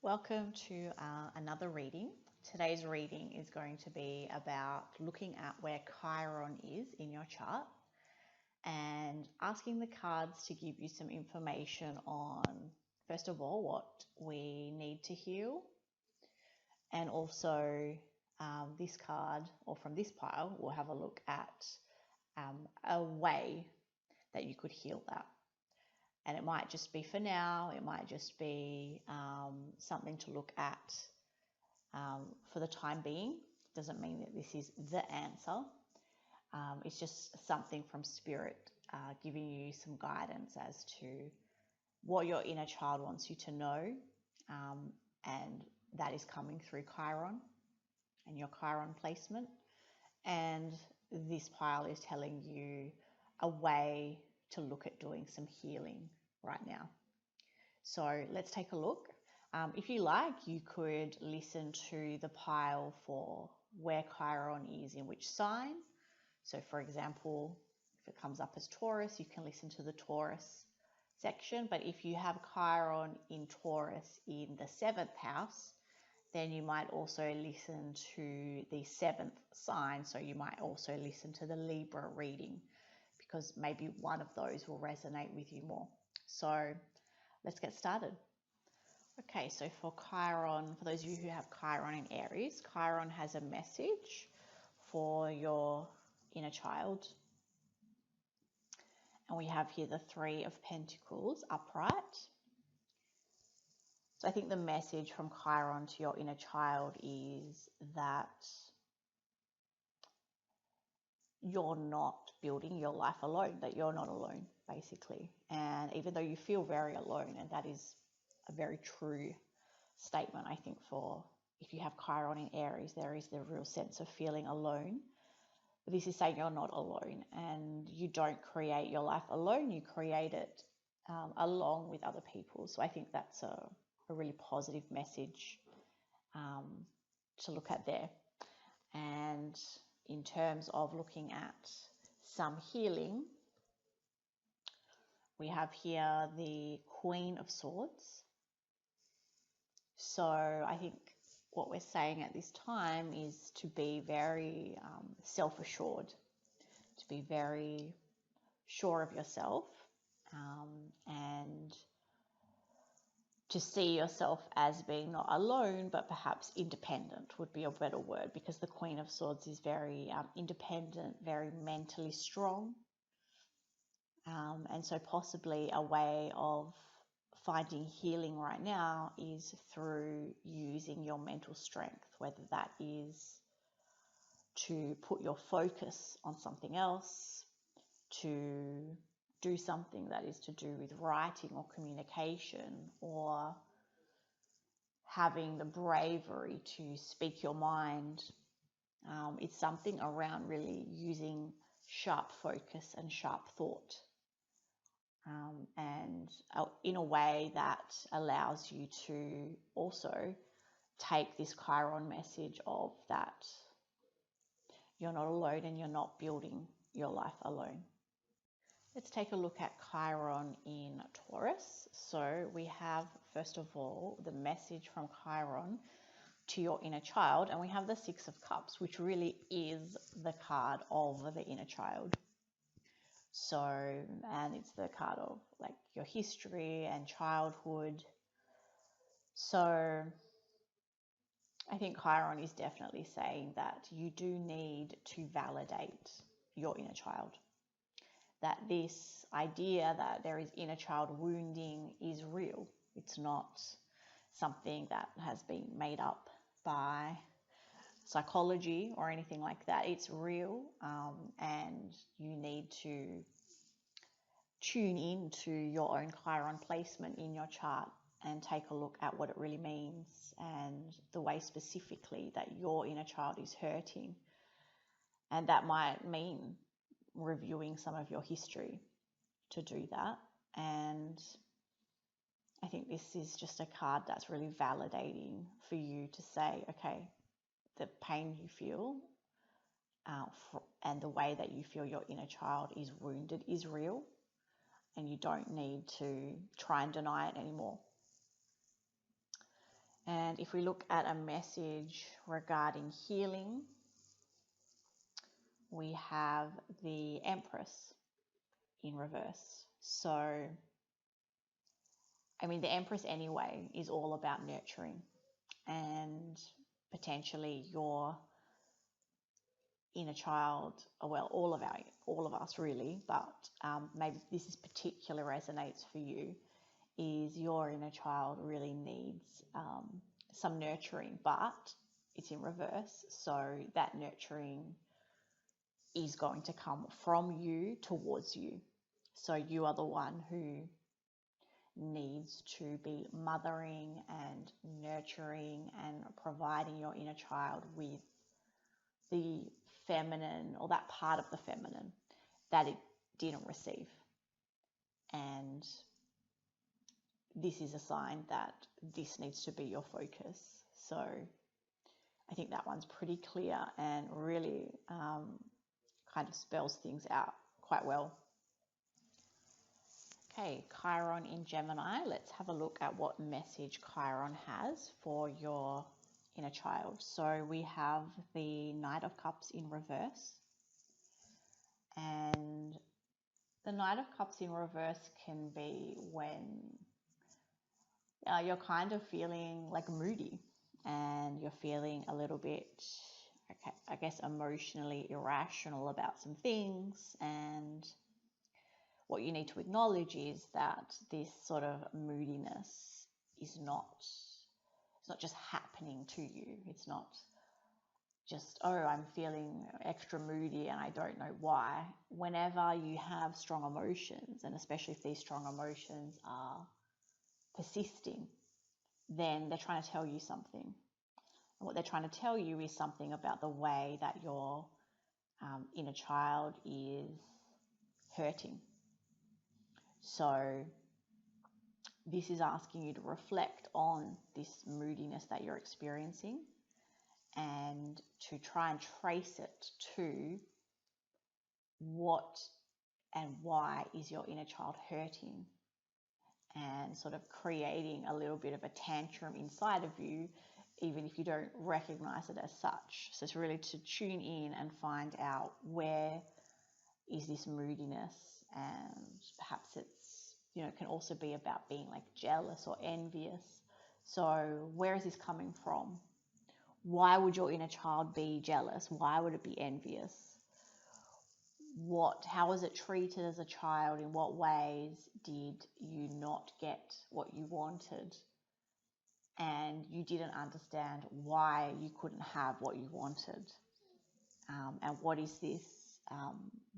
Welcome to another reading. Today's reading is going to be about looking at where Chiron is in your chart and asking the cards to give you some information on, first of all, what we need to heal. And also this card, or from this pile, we'll have a look at a way that you could heal that. And it might just be for now, it might just be something to look at for the time being. Doesn't mean that this is the answer. It's just something from Spirit giving you some guidance as to what your inner child wants you to know. And that is coming through Chiron and your Chiron placement. And this pile is telling you a way to look at doing some healing right now. So let's take a look. If you like, you could listen to the pile for where Chiron is in which sign. So for example, if it comes up as Taurus, you can listen to the Taurus section. But if you have Chiron in Taurus in the 7th house, then you might also listen to the 7th sign. So you might also listen to the Libra reading, because maybe one of those will resonate with you more. So let's get started. Okay, so for Chiron, for those of you who have Chiron in Aries, Chiron has a message for your inner child. And we have here the 3 of Pentacles upright. So I think the message from Chiron to your inner child is that you're not building your life alone, that you're not alone, basically. And even though you feel very alone, and that is a very true statement, I think, for if you have Chiron in Aries, there is the real sense of feeling alone. But this is saying you're not alone, and you don't create your life alone, you create it along with other people. So I think that's a really positive message to look at there. And in terms of looking at some healing, we have here the Queen of Swords. So I think what we're saying at this time is to be very self-assured, to be very sure of yourself, and to see yourself as being not alone, but perhaps independent would be a better word, because the Queen of Swords is very independent, very mentally strong. And so possibly a way of finding healing right now is through using your mental strength, whether that is to put your focus on something else, to do something that is to do with writing or communication, or having the bravery to speak your mind. It's something around really using sharp focus and sharp thought, and in a way that allows you to also take this Chiron message of that you're not alone and you're not building your life alone. Let's take a look at Chiron in Taurus. So we have, first of all, the message from Chiron to your inner child, and we have the 6 of Cups, which really is the card of the inner child. So, and it's the card of like your history and childhood. So I think Chiron is definitely saying that you do need to validate your inner child. That this idea that there is inner child wounding is real. It's not something that has been made up by psychology or anything like that. It's real, and you need to tune into your own Chiron placement in your chart and take a look at what it really means, and the way specifically that your inner child is hurting. And that might mean reviewing some of your history to do that. And I think this is just a card that's really validating for you to say, okay, the pain you feel and the way that you feel your inner child is wounded is real, and you don't need to try and deny it anymore. And if we look at a message regarding healing, we have the Empress in reverse. So, I mean, the Empress anyway is all about nurturing, and potentially your inner child, well, all of us really, but maybe this is particular resonates for you, is your inner child really needs some nurturing, but it's in reverse. So that nurturing is going to come from you towards you. So you are the one who needs to be mothering and nurturing and providing your inner child with the feminine, or that part of the feminine that it didn't receive. And this is a sign that this needs to be your focus. So I think that one's pretty clear and really kind of spells things out quite well. Okay, Chiron in Gemini. Let's have a look at what message Chiron has for your inner child. So we have the Knight of Cups in reverse. And the Knight of Cups in reverse can be when you're kind of feeling like moody and you're feeling a little bit, okay, I guess emotionally irrational about some things. And what you need to acknowledge is that this sort of moodiness is not, it's not just happening to you. It's not just, oh, I'm feeling extra moody and I don't know why. Whenever you have strong emotions, and especially if these strong emotions are persisting, then they're trying to tell you something. And what they're trying to tell you is something about the way that your inner child is hurting. So this is asking you to reflect on this moodiness that you're experiencing and to try and trace it to what and why is your inner child hurting, and sort of creating a little bit of a tantrum inside of you, even if you don't recognize it as such. So it's really to tune in and find out where is this moodiness, and perhaps it's, you know, can also be about being like jealous or envious. So where is this coming from? Why would your inner child be jealous? Why would it be envious? How was it treated as a child? In what ways did you not get what you wanted? And you didn't understand why you couldn't have what you wanted. And what is this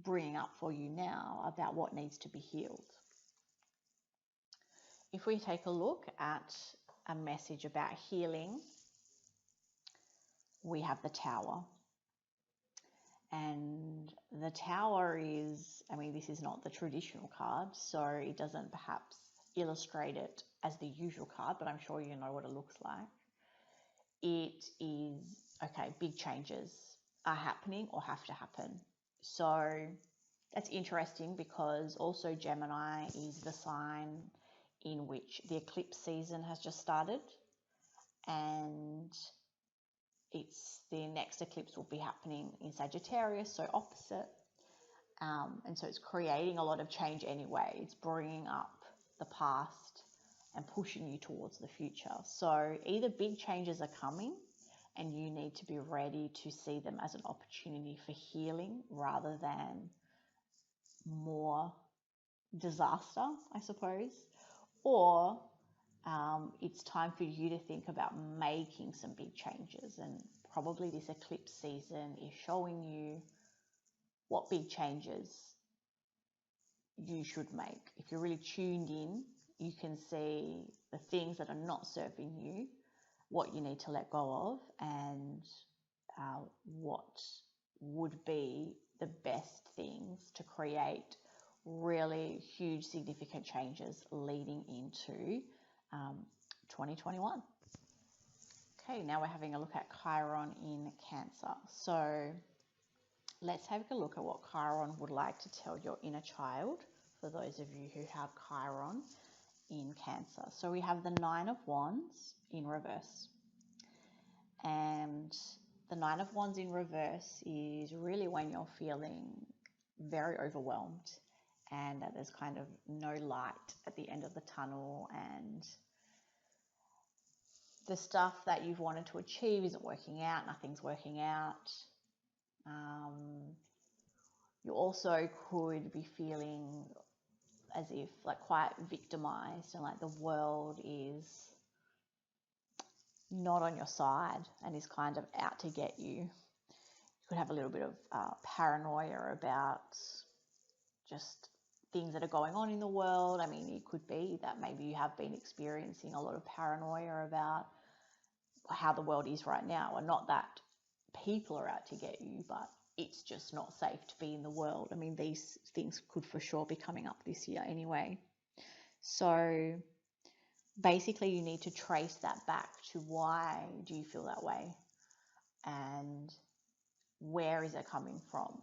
bringing up for you now about what needs to be healed? If we take a look at a message about healing, we have the Tower. And the Tower is, I mean, this is not the traditional card, so it doesn't perhaps illustrate it as the usual card, but I'm sure you know what it looks like. It is, okay, big changes are happening or have to happen. So that's interesting because also Gemini is the sign in which the eclipse season has just started, and the next eclipse will be happening in Sagittarius, so opposite. And so it's creating a lot of change anyway. It's bringing up the past and pushing you towards the future. So either big changes are coming and you need to be ready to see them as an opportunity for healing rather than more disaster, I suppose, or it's time for you to think about making some big changes. And probably this eclipse season is showing you what big changes you should make. If you're really tuned in, you can see the things that are not serving you, what you need to let go of, and what would be the best things to create really huge, significant changes leading into 2021. Okay, now we're having a look at Chiron in Cancer. So let's have a look at what Chiron would like to tell your inner child, for those of you who have Chiron in Cancer. So we have the Nine of Wands in reverse. And the Nine of Wands in reverse is really when you're feeling very overwhelmed and that there's kind of no light at the end of the tunnel, and the stuff that you've wanted to achieve isn't working out, nothing's working out. You also could be feeling as if like quite victimized and like the world is not on your side and is kind of out to get you. You could have a little bit of paranoia about just things that are going on in the world. I mean, it could be that maybe you have been experiencing a lot of paranoia about how the world is right now, and not that people are out to get you, but it's just not safe to be in the world. I mean, these things could for sure be coming up this year anyway. So basically you need to trace that back to why do you feel that way and where is it coming from?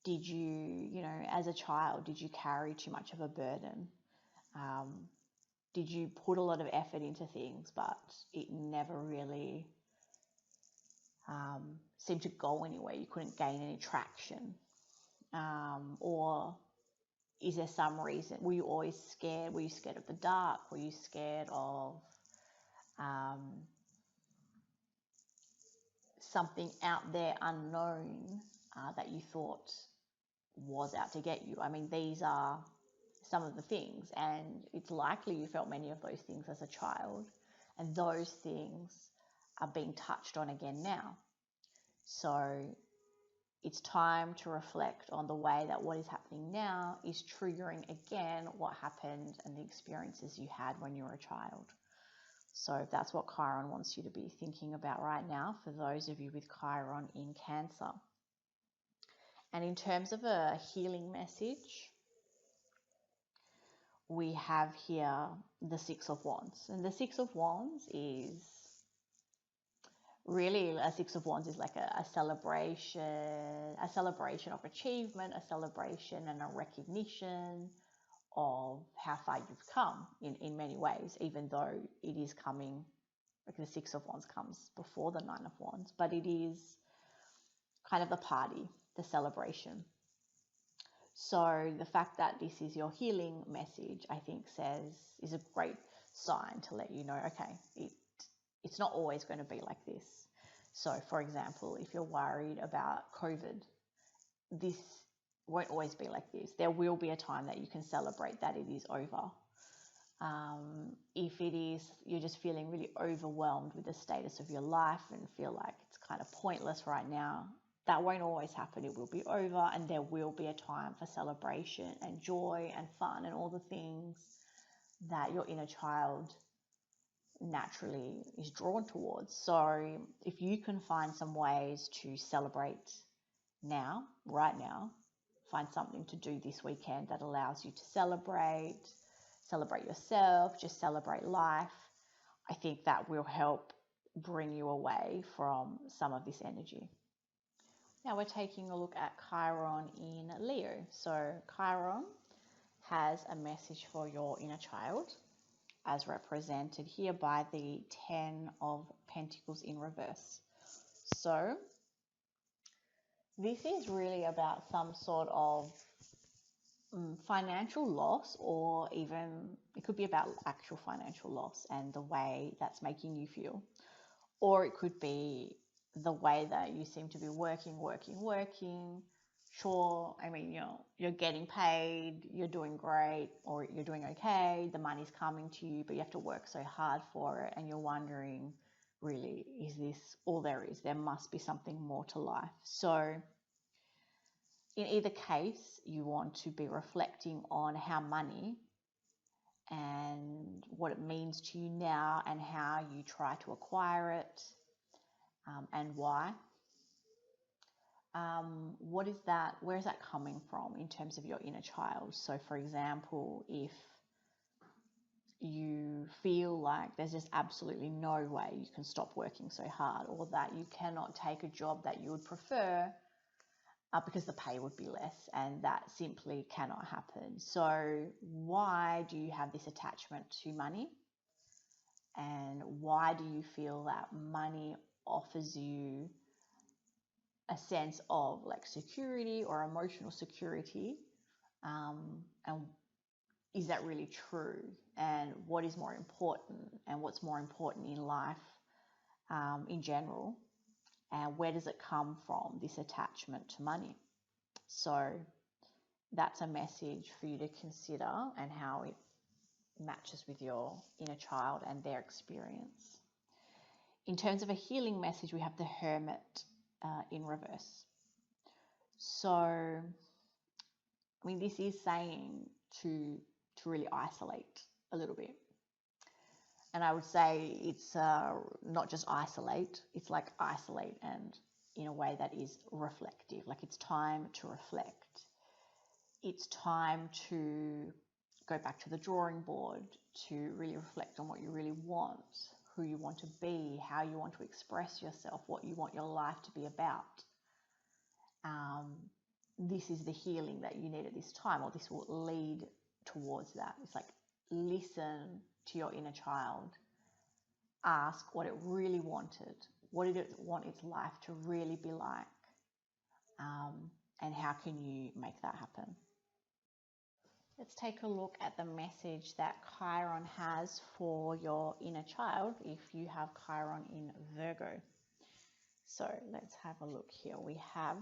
Did you, as a child, did you carry too much of a burden? Did you put a lot of effort into things, but it never really seemed to go anywhere? You couldn't gain any traction. Or is there some reason? Were you always scared? Were you scared of the dark? Were you scared of something out there unknown that you thought was out to get you? I mean, these are some of the things, and it's likely you felt many of those things as a child, and those things are being touched on again now. So it's time to reflect on the way that what is happening now is triggering again what happened and the experiences you had when you were a child. So that's what Chiron wants you to be thinking about right now for those of you with Chiron in Cancer. And in terms of a healing message, we have here the Six of Wands. And the Six of Wands is really, a Six of Wands is like a celebration of achievement, a celebration and a recognition of how far you've come in many ways, even though it is coming, like the Six of Wands comes before the Nine of Wands, but it is kind of the party, the celebration. So the fact that this is your healing message, I think is a great sign to let you know, okay, it's not always going to be like this. So for example, if you're worried about COVID, this won't always be like this. There will be a time that you can celebrate that it is over. If it is, you're just feeling really overwhelmed with the status of your life and feel like it's kind of pointless right now, that won't always happen. It will be over, and there will be a time for celebration and joy and fun and all the things that your inner child naturally is drawn towards. So if you can find some ways to celebrate now, right now, find something to do this weekend that allows you to celebrate yourself, just celebrate life, I think that will help bring you away from some of this energy. Now we're taking a look at Chiron in Leo. So Chiron has a message for your inner child, as represented here by the Ten of Pentacles in reverse. So this is really about some sort of financial loss, or even it could be about actual financial loss and the way that's making you feel. Or it could be the way that you seem to be working. Sure, I mean, you're getting paid, you're doing great, or you're doing okay, the money's coming to you, but you have to work so hard for it, and you're wondering, really, is this all there is? There must be something more to life. So in either case, you want to be reflecting on how money and what it means to you now, and how you try to acquire it, and why. What is that? Where is that coming from in terms of your inner child? So for example, if you feel like there's just absolutely no way you can stop working so hard, or that you cannot take a job that you would prefer because the pay would be less, and that simply cannot happen. So why do you have this attachment to money? And why do you feel that money offers you a sense of like security or emotional security, and is that really true, and what is more important, and what's more important in life in general, and where does it come from, this attachment to money. So that's a message for you to consider, and how it matches with your inner child and their experience. In terms of a healing message, we have the Hermit in reverse. So, I mean, this is saying to really isolate a little bit. And I would say it's not just isolate, it's like isolate and in a way that is reflective. Like, it's time to reflect. It's time to go back to the drawing board, to really reflect on what you really want, who you want to be, how you want to express yourself, what you want your life to be about. This is the healing that you need at this time, or this will lead towards that. It's like, listen to your inner child. Ask what it really wanted. What did it want its life to really be like? And how can you make that happen? Let's take a look at the message that Chiron has for your inner child if you have Chiron in Virgo. So let's have a look here. We have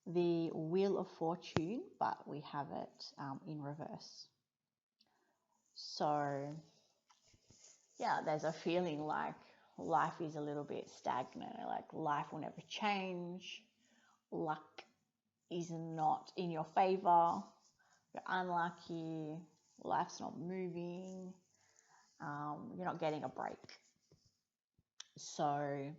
the Wheel of Fortune, but we have it in reverse. So yeah, there's a feeling like life is a little bit stagnant, like life will never change, luck is not in your favor, you're unlucky, life's not moving, you're not getting a break. So,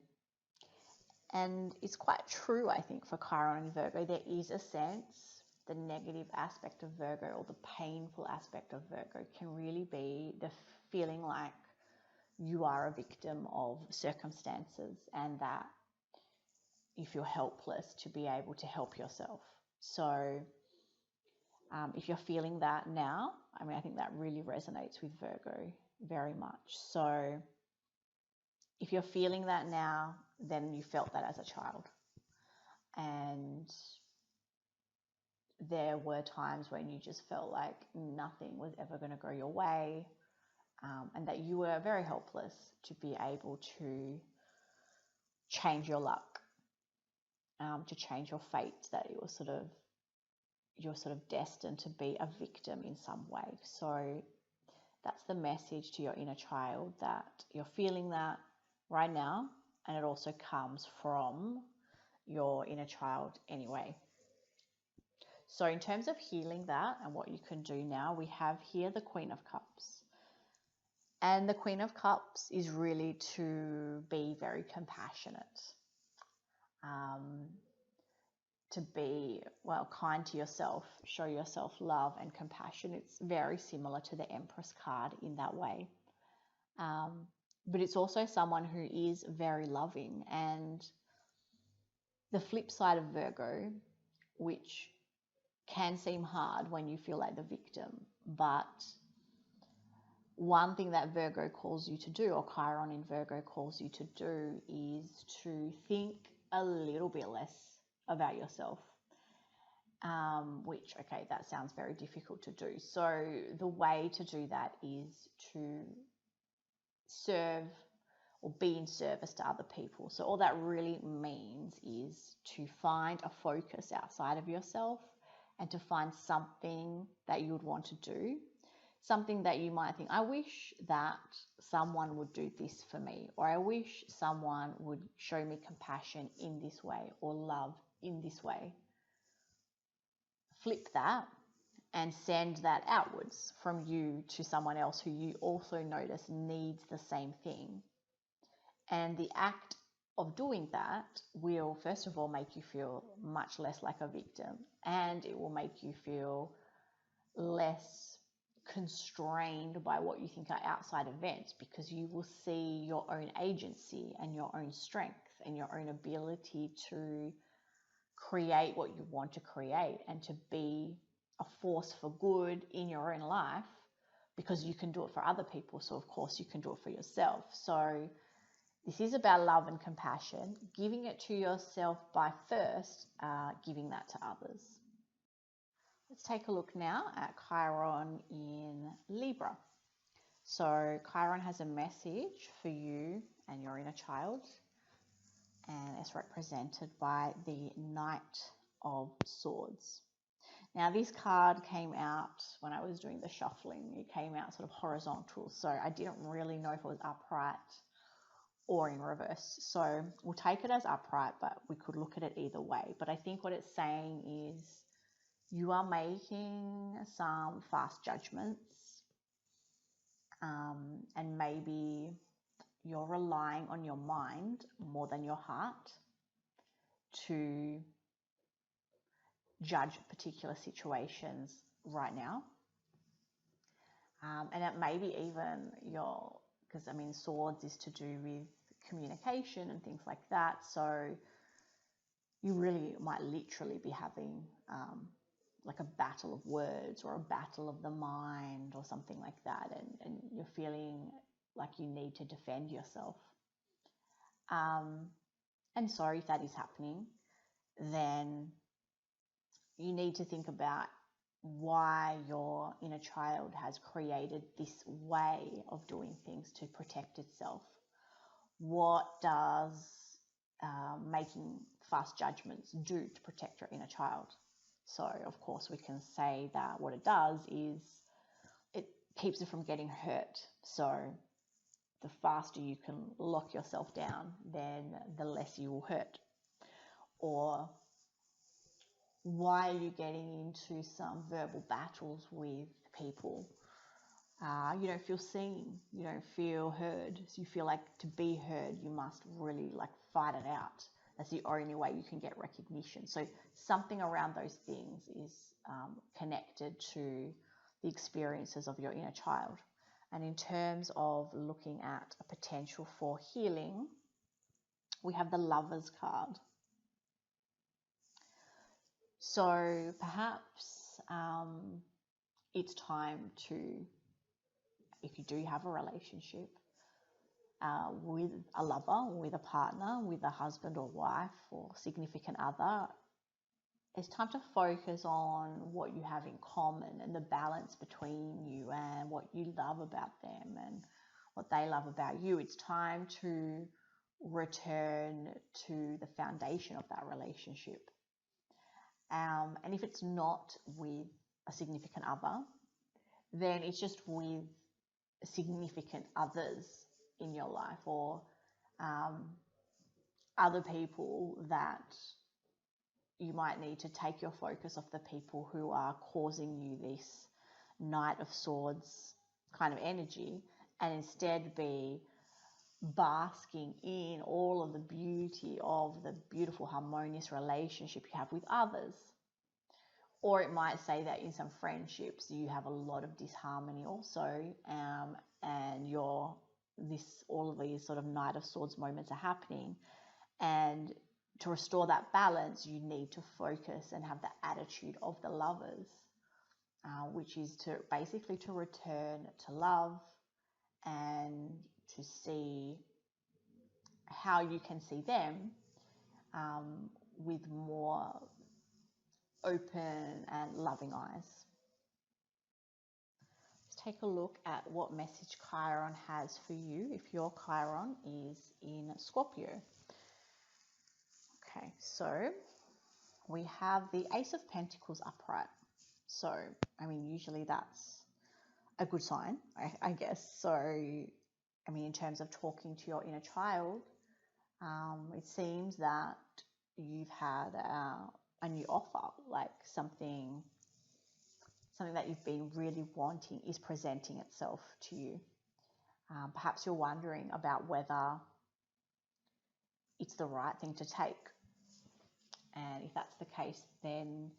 and it's quite true, I think, for Chiron and Virgo. There is a sense, the negative aspect of Virgo, or the painful aspect of Virgo, can really be the feeling like you are a victim of circumstances, and that you feel helpless to be able to help yourself. So if you're feeling that now, I mean, I think that really resonates with Virgo very much. So if you're feeling that now, then you felt that as a child. And there were times when you just felt like nothing was ever going to go your way, and that you were very helpless to be able to change your luck, to change your fate, that you're sort of destined to be a victim in some way. So that's the message to your inner child, that you're feeling that right now, and it also comes from your inner child anyway. So in terms of healing that and what you can do now, we have here the Queen of Cups. And the Queen of Cups is really to be very compassionate, to be, well, kind to yourself, show yourself love and compassion. It's very similar to the Empress card in that way. But it's also someone who is very loving. And the flip side of Virgo, which can seem hard when you feel like the victim, but one thing that Virgo calls you to do, or Chiron in Virgo calls you to do, is to think a little bit less about yourself, which, okay, that sounds very difficult to do. So the way to do that is to serve or be in service to other people. So all that really means is to find a focus outside of yourself, and to find something that you would want to do, something that you might think, I wish that someone would do this for me, or I wish someone would show me compassion in this way, or love in this way. Flip that and send that outwards from you to someone else who you also notice needs the same thing. And the act of doing that will, first of all, make you feel much less like a victim, and it will make you feel less constrained by what you think are outside events, because you will see your own agency and your own strength and your own ability to create what you want to create, and to be a force for good in your own life, because you can do it for other people. So of course you can do it for yourself. So this is about love and compassion, giving it to yourself by first giving that to others. Let's take a look now at Chiron in Libra. So Chiron has a message for you and your inner child, and it's represented by the Knight of Swords. Now this card came out when I was doing the shuffling. It came out sort of horizontal, so I didn't really know if it was upright or in reverse. So we'll take it as upright, but we could look at it either way. But I think what it's saying is you are making some fast judgments, and maybe you're relying on your mind more than your heart to judge particular situations right now. And it may be even because I mean, swords is to do with communication and things like that. So you really might literally be having like a battle of words or a battle of the mind or something like that. And you're feeling like you need to defend yourself. And so if that is happening, then you need to think about why your inner child has created this way of doing things to protect itself. What does making fast judgments do to protect your inner child? So, of course, we can say that what it does is it keeps it from getting hurt. So the faster you can lock yourself down, then the less you will hurt. Or why are you getting into some verbal battles with people? You don't feel seen, you don't feel heard. So you feel like to be heard, you must really like fight it out. That's the only way you can get recognition. So something around those things is connected to the experiences of your inner child. And in terms of looking at a potential for healing, we have the Lovers card. So perhaps it's time to, if you do have a relationship with a lover, with a partner, with a husband or wife or significant other, it's time to focus on what you have in common and the balance between you and what you love about them and what they love about you. It's time to return to the foundation of that relationship. And if it's not with a significant other, then it's just with significant others in your life, or other people that you might need to take your focus off the people who are causing you this Knight of Swords kind of energy, and instead be basking in all of the beauty of the beautiful harmonious relationship you have with others. Or it might say that in some friendships you have a lot of disharmony also, and all of these sort of Knight of Swords moments are happening, and to restore that balance you need to focus and have the attitude of the Lovers, which is to basically to return to love and to see how you can see them with more open and loving eyes. Let's take a look at what message Chiron has for you if your Chiron is in Scorpio. Okay, so we have the Ace of Pentacles upright. So, I mean, usually that's a good sign, I guess. So, I mean, in terms of talking to your inner child, it seems that you've had a new offer, like something that you've been really wanting is presenting itself to you. Perhaps you're wondering about whether it's the right thing to take. And if that's the case, then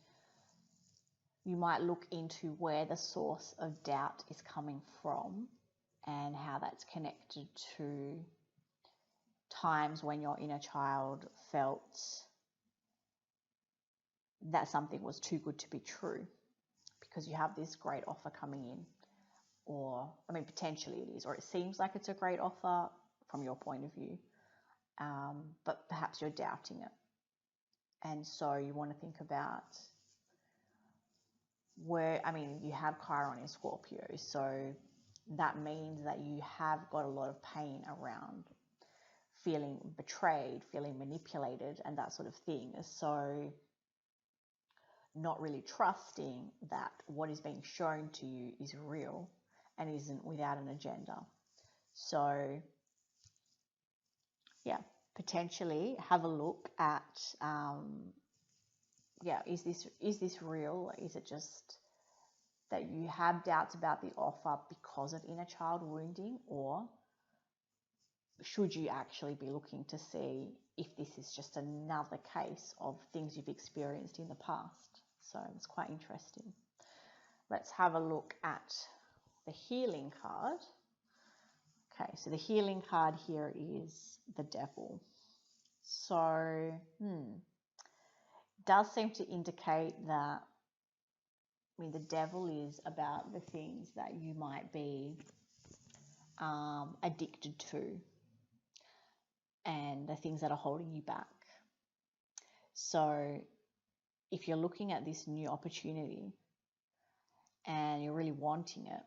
you might look into where the source of doubt is coming from and how that's connected to times when your inner child felt that something was too good to be true, because you have this great offer coming in. Or, I mean, potentially it is, or it seems like it's a great offer from your point of view. but perhaps you're doubting it. And so you want to think about where, I mean, you have Chiron in Scorpio, so that means that you have got a lot of pain around feeling betrayed, feeling manipulated, and that sort of thing. So not really trusting that what is being shown to you is real and isn't without an agenda. So yeah, potentially have a look at, is this real? Is it just that you have doubts about the offer because of inner child wounding, or should you actually be looking to see if this is just another case of things you've experienced in the past? So it's quite interesting. Let's have a look at the healing card. Okay, so the healing card here is the Devil. So, does seem to indicate that, I mean, the Devil is about the things that you might be addicted to and the things that are holding you back. So if you're looking at this new opportunity and you're really wanting it,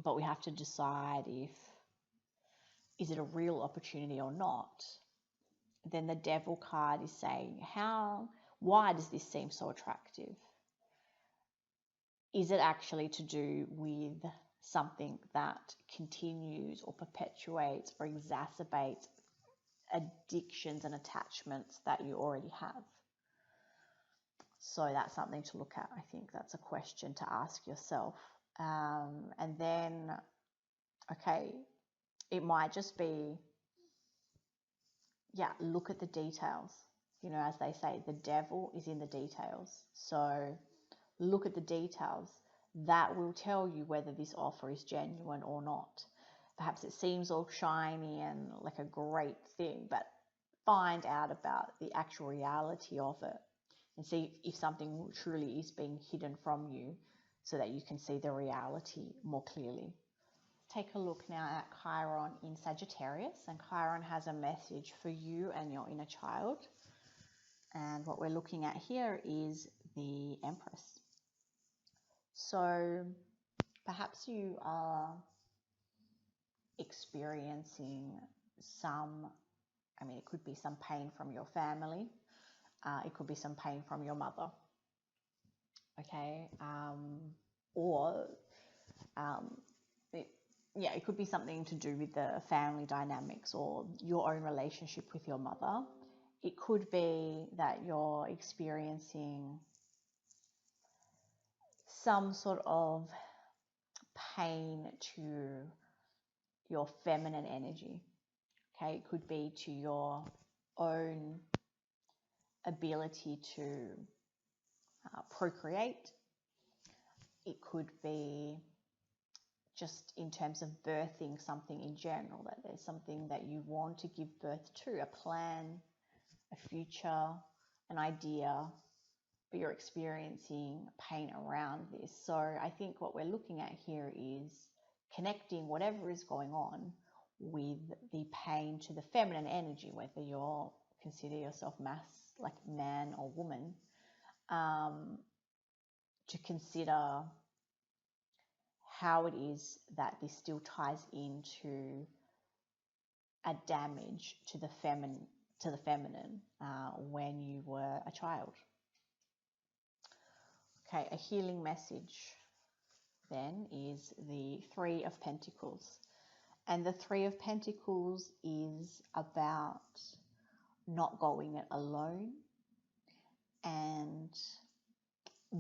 but we have to decide is it a real opportunity or not, then the Devil card is saying, why does this seem so attractive? Is it actually to do with something that continues or perpetuates or exacerbates addictions and attachments that you already have? So that's something to look at. I think that's a question to ask yourself. And then, okay, it might just be, look at the details. You know, as they say, the devil is in the details. So look at the details. That will tell you whether this offer is genuine or not. Perhaps it seems all shiny and like a great thing, but find out about the actual reality of it and see if something truly is being hidden from you so that you can see the reality more clearly. Take a look now at Chiron in Sagittarius, and Chiron has a message for you and your inner child. And what we're looking at here is the Empress. So perhaps you are experiencing it could be some pain from your family. It could be some pain from your mother. Okay. It could be something to do with the family dynamics or your own relationship with your mother. It could be that you're experiencing some sort of pain to your feminine energy. Okay, it could be to your own ability to procreate. It could be just in terms of birthing something in general, that there's something that you want to give birth to, a plan, a future, an idea, but you're experiencing pain around this. So I think what we're looking at here is connecting whatever is going on with the pain to the feminine energy, whether you're consider yourself like man or woman, to consider how it is that this still ties into a damage to the feminine when you were a child. Okay, a healing message then is the Three of Pentacles. And the Three of Pentacles is about not going it alone and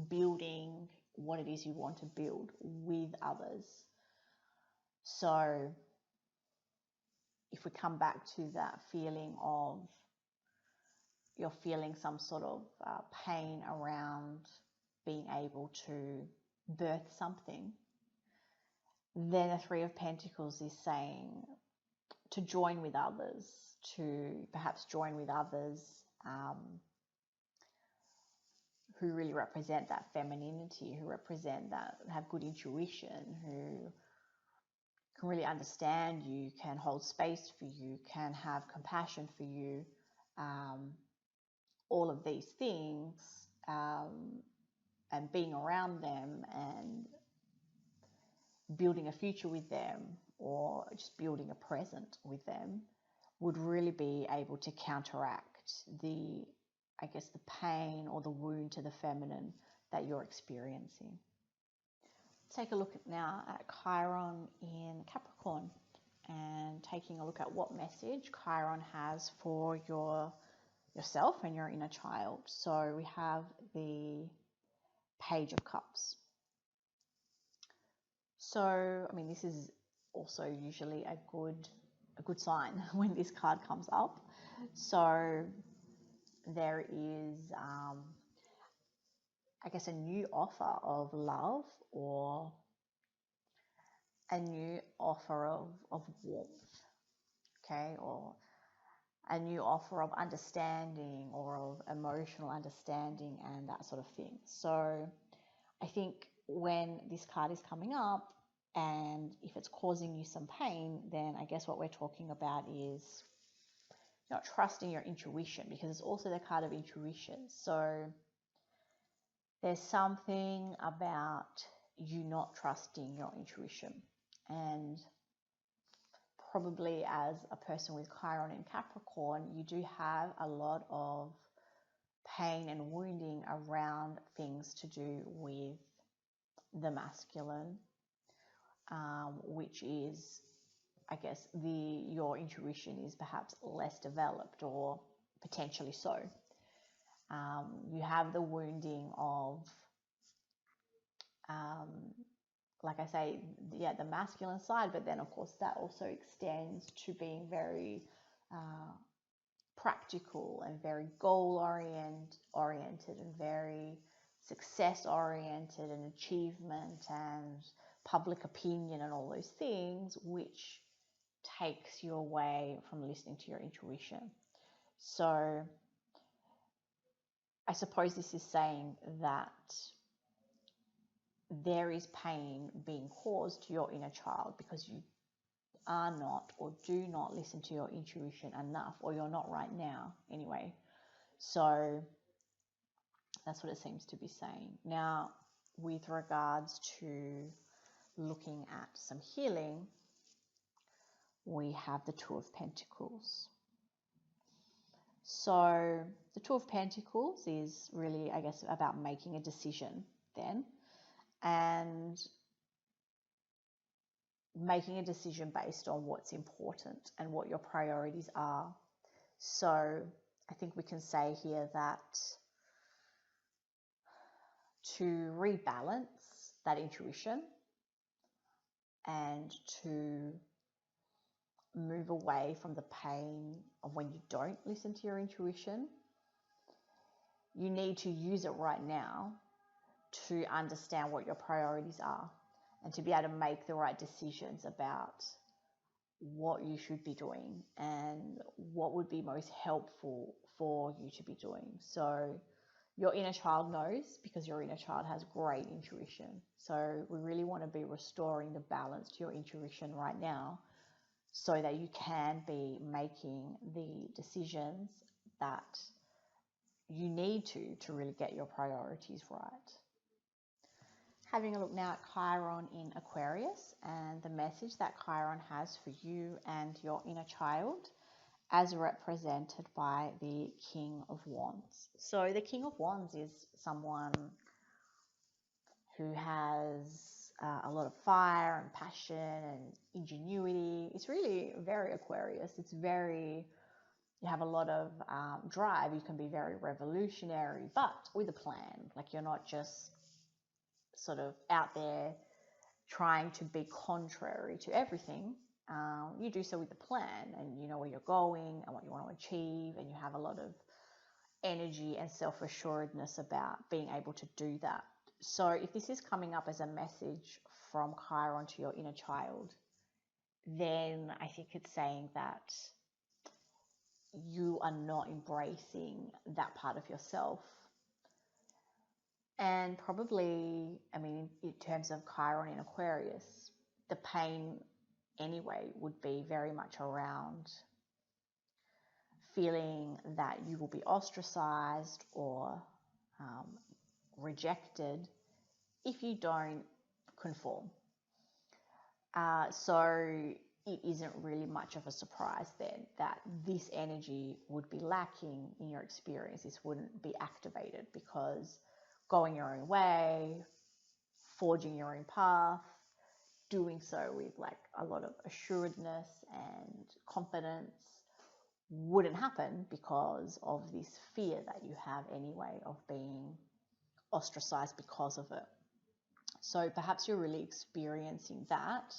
building what it is you want to build with others. So if we come back to that feeling of you're feeling some sort of pain around being able to birth something, then the Three of Pentacles is saying to join with others, to perhaps join with others who really represent that femininity, who represent that, have good intuition, who can really understand you, can hold space for you, can have compassion for you, all of these things, and being around them and building a future with them, or just building a present with them, would really be able to counteract the, I guess, the pain or the wound to the feminine that you're experiencing. Take a look now at Chiron in Capricorn, and taking a look at what message Chiron has for yourself and your inner child. So we have the Page of Cups. So, I mean, this is also usually a good sign when this card comes up. So there is, I guess, a new offer of love, or a new offer of warmth, okay, or a new offer of understanding, or of emotional understanding, and that sort of thing. So I think when this card is coming up, and if it's causing you some pain, then I guess what we're talking about is not trusting your intuition, because it's also the card of intuition. So there's something about you not trusting your intuition. And probably as a person with Chiron in Capricorn, you do have a lot of pain and wounding around things to do with the masculine, which is, I guess, your intuition is perhaps less developed, or potentially so. You have the wounding of, like I say, the masculine side, but then of course that also extends to being very practical and very goal oriented and very success oriented and achievement and public opinion and all those things, which takes you away from listening to your intuition. So I suppose this is saying that there is pain being caused to your inner child because you are not, or do not, listen to your intuition enough, or you're not right now anyway. So that's what it seems to be saying. Now, with regards to looking at some healing, we have the Two of Pentacles. So the Two of Pentacles is really, I guess, about making a decision then, and making a decision based on what's important and what your priorities are. So I think we can say here that to rebalance that intuition and to move away from the pain of when you don't listen to your intuition, you need to use it right now to understand what your priorities are, and to be able to make the right decisions about what you should be doing and what would be most helpful for you to be doing. So your inner child knows, because your inner child has great intuition. So we really want to be restoring the balance to your intuition right now, so that you can be making the decisions that you need to really get your priorities right. Having a look now at Chiron in Aquarius, and the message that Chiron has for you and your inner child, as represented by the King of Wands. So the King of Wands is someone who has a lot of fire and passion and ingenuity. It's really very Aquarius. It's very, you have a lot of drive. You can be very revolutionary, but with a plan. Like, you're not just sort of out there trying to be contrary to everything. You do so with a plan, and you know where you're going and what you want to achieve, and you have a lot of energy and self-assuredness about being able to do that. So if this is coming up as a message from Chiron to your inner child, then I think it's saying that you are not embracing that part of yourself. And probably, I mean, in terms of Chiron in Aquarius, the pain anyway would be very much around feeling that you will be ostracized or rejected if you don't conform. So it isn't really much of a surprise then that this energy would be lacking in your experience. This wouldn't be activated, because going your own way, forging your own path, doing so with like a lot of assuredness and confidence wouldn't happen because of this fear that you have anyway of being ostracized because of it. So perhaps you're really experiencing that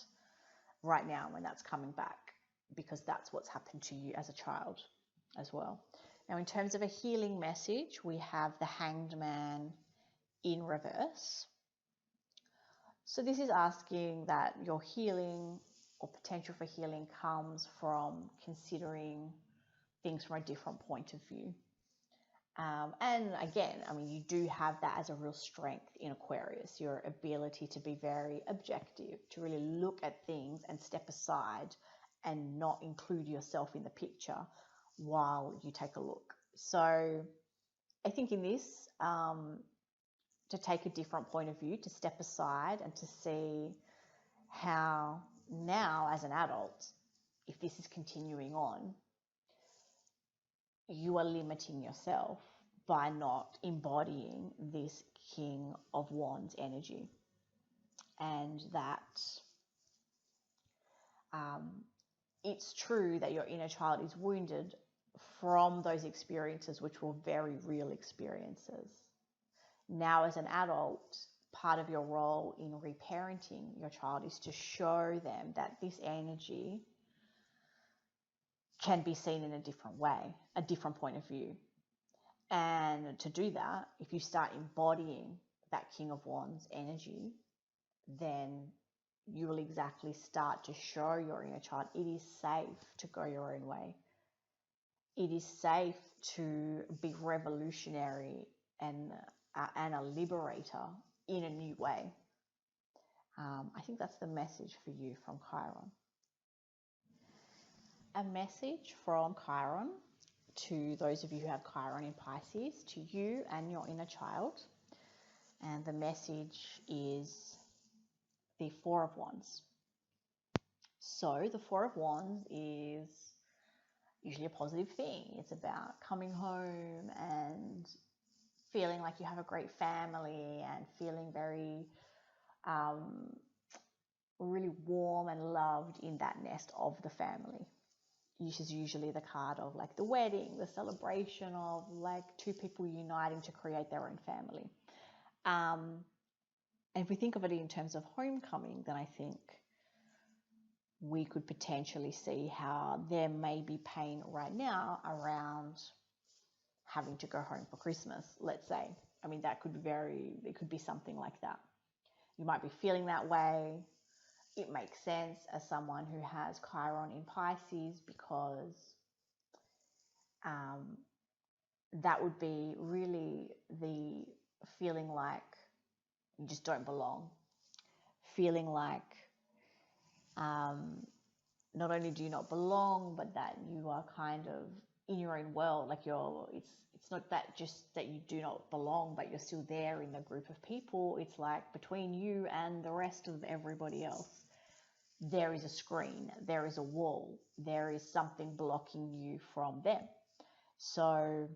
right now when that's coming back, because that's what's happened to you as a child as well. Now, in terms of a healing message, we have the Hanged Man in reverse. So this is asking that your healing or potential for healing comes from considering things from a different point of view. And again, I mean, you do have that as a real strength in Aquarius, your ability to be very objective, to really look at things and step aside and not include yourself in the picture while you take a look. So I think in this, to take a different point of view, to step aside and to see how now as an adult, if this is continuing on, you are limiting yourself by not embodying this King of Wands energy. And that it's true that your inner child is wounded from those experiences, which were very real experiences. Now, as an adult, part of your role in reparenting your child is to show them that this energy can be seen in a different way, a different point of view. And to do that, if you start embodying that King of Wands energy, then you will exactly start to show your inner child it is safe to go your own way. It is safe to be revolutionary and a liberator in a new way. I think that's the message for you from Chiron. A message from Chiron to those of you who have Chiron in Pisces, to you and your inner child. And the message is the Four of Wands. So the Four of Wands is usually a positive thing. It's about coming home and feeling like you have a great family and feeling very really warm and loved in that nest of the family. Which is usually the card of like the wedding, the celebration of like two people uniting to create their own family. And if we think of it in terms of homecoming, then I think we could potentially see how there may be pain right now around having to go home for Christmas, let's say. I mean, that could be it could be something like that. You might be feeling that way. It makes sense as someone who has Chiron in Pisces, because that would be really the feeling like you just don't belong. Feeling like not only do you not belong, but that you are kind of in your own world. Like it's not that just that you do not belong, but you're still there in the group of people. It's like between you and the rest of everybody else, there is a screen, there is a wall, there is something blocking you from them. So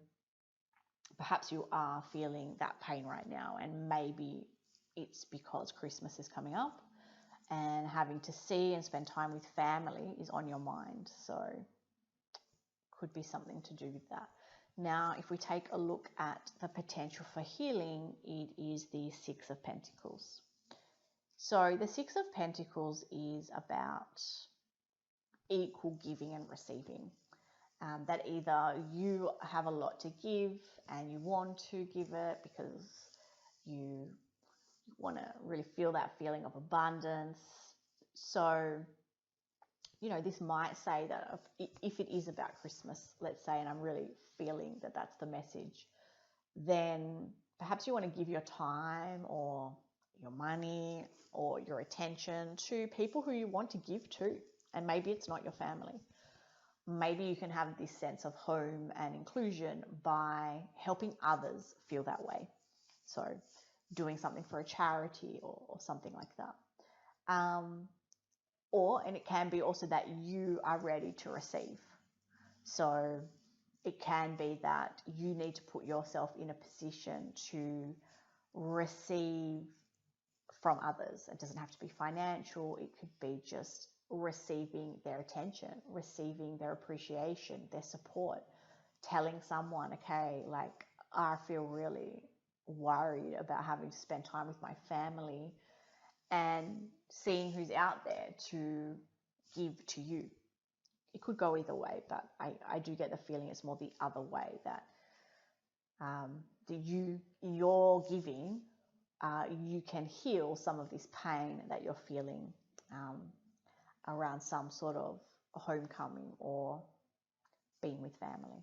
perhaps you are feeling that pain right now, and maybe it's because Christmas is coming up and having to see and spend time with family is on your mind. So could be something to do with that. Now, if we take a look at the potential for healing, it is the Six of Pentacles. So the Six of Pentacles is about equal giving and receiving. That either you have a lot to give and you want to give it because you want to really feel that feeling of abundance. So, this might say that if it is about Christmas, let's say, and I'm really feeling that that's the message, then perhaps you want to give your time or your money or your attention to people who you want to give to. And maybe it's not your family. Maybe you can have this sense of home and inclusion by helping others feel that way. So doing something for a charity or something like that. And it can be also that you are ready to receive. So it can be that you need to put yourself in a position to receive from others. It doesn't have to be financial. It could be just receiving their attention, receiving their appreciation, their support, telling someone, okay, like, I feel really worried about having to spend time with my family, and seeing who's out there to give to you. It could go either way, but I do get the feeling it's more the other way, that you're giving, you can heal some of this pain that you're feeling around some sort of homecoming or being with family.